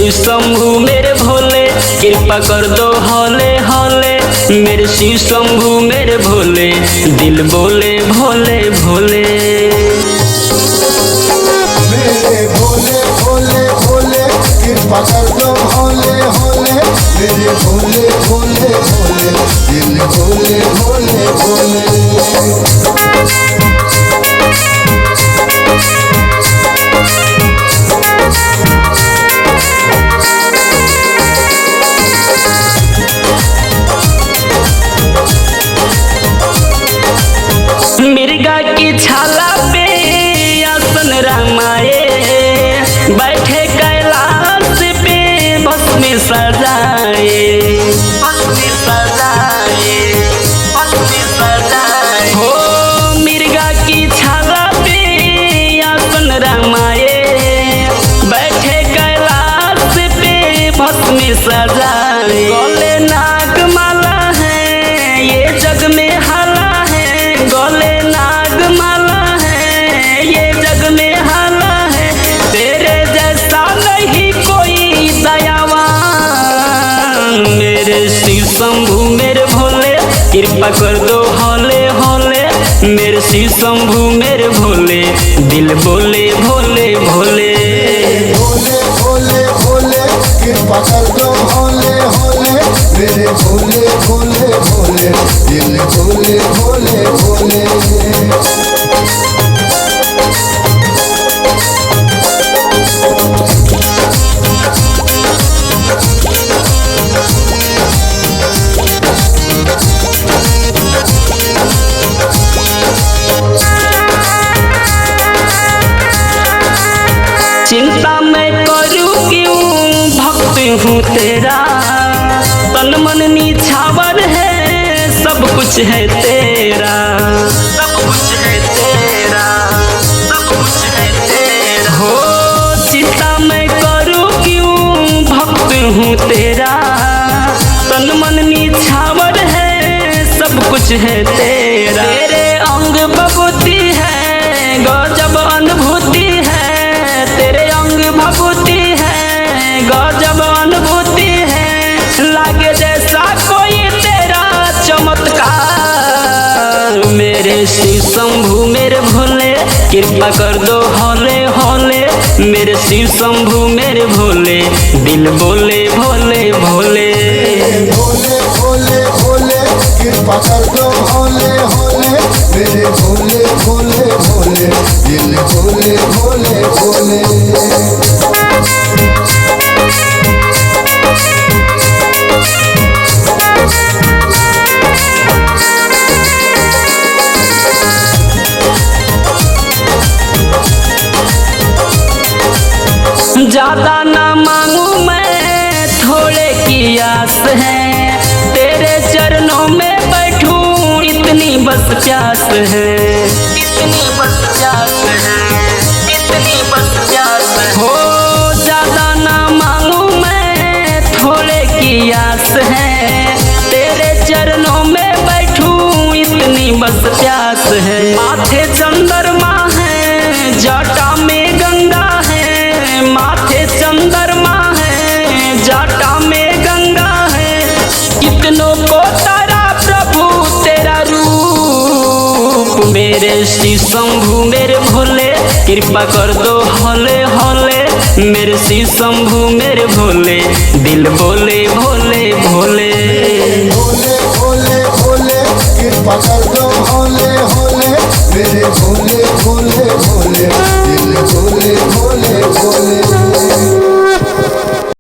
शिव शंभू मेरे भोले, कृपा कर दो हौले हौले। मेरे शिव शंभू मेरे भोले, दिल बोले भोले भोले। मेरे भोले भोले भोले, कृपा कर दो हौले हौले। मेरे भोले भोले भोले, दिल भोले भोले भोले। मिर्गा की छाला पे आसन रामाए, बैठे कैलाश पे भस्म सजाए। हो मिर्गा की छाला पे आसन रामाए, बैठे कैलाश पे भस्म सजाए। गले नागमाला है ये जग में हाला है, गले नागमाला है ये जग में हाला है। तेरे जैसा नहीं कोई दयावान, मेरे शिव शंभू मेरे भोले, कृपा कर दो हौले हौले। मेरे शिव शंभू मेरे भोले, दिल बोले भोले भोले। भोले भोले भोले, कृपा कर दो हौले हौले। मेरे भोले भोले भोले, दिल भोले भोले भोले। चिंता मैं करूँ क्यों, भक्त हूँ तेरा। तन मन निछावर है, सब कुछ है तेरा। सब कुछ है तेरा, सब कुछ है तेरा। हो चिंता मैं करूँ क्यों, भक्त हूँ तेरा। तन मन निछावर है, सब कुछ है तेरा। तेरे अंग बबूती है, गजब अनुभूति है। तेरे अंग भभूति है, गजब अनुभूति है। लागे जैसा कोई तेरा चमत्कार। मेरे शिव शंभू मेरे भोले, कृपा कर दो हौले हौले। मेरे शिव शंभू मेरे भोले, दिल बोले भोले भोले। भोले भोले भोले, कृपा कर दो हौले हौले। मेरे भोले भोले भोले, दिल भोले भोले भोले। ज्यादा ना मांगू मैं, थोड़े की आस है। तेरे चरणों में बैठूं, इतनी बस प्यास है। इतनी बस प्यास है, इतनी बस प्यास है। हो ज्यादा ना मांगू मैं, थोड़े की आस है। तेरे चरणों में बैठूं, इतनी बस प्यास है। माथे चंद्रमा है, जटा में गंगा है। माथे चंद्रमा है, जटा में गंगा है। कितनों को तारा प्रभु तेरा रूप। मेरे शिव शंभू मेरे भोले, कृपा कर दो हौले हौले। मेरे शिव शंभू मेरे भोले, दिल बोले भोले भोले। भोले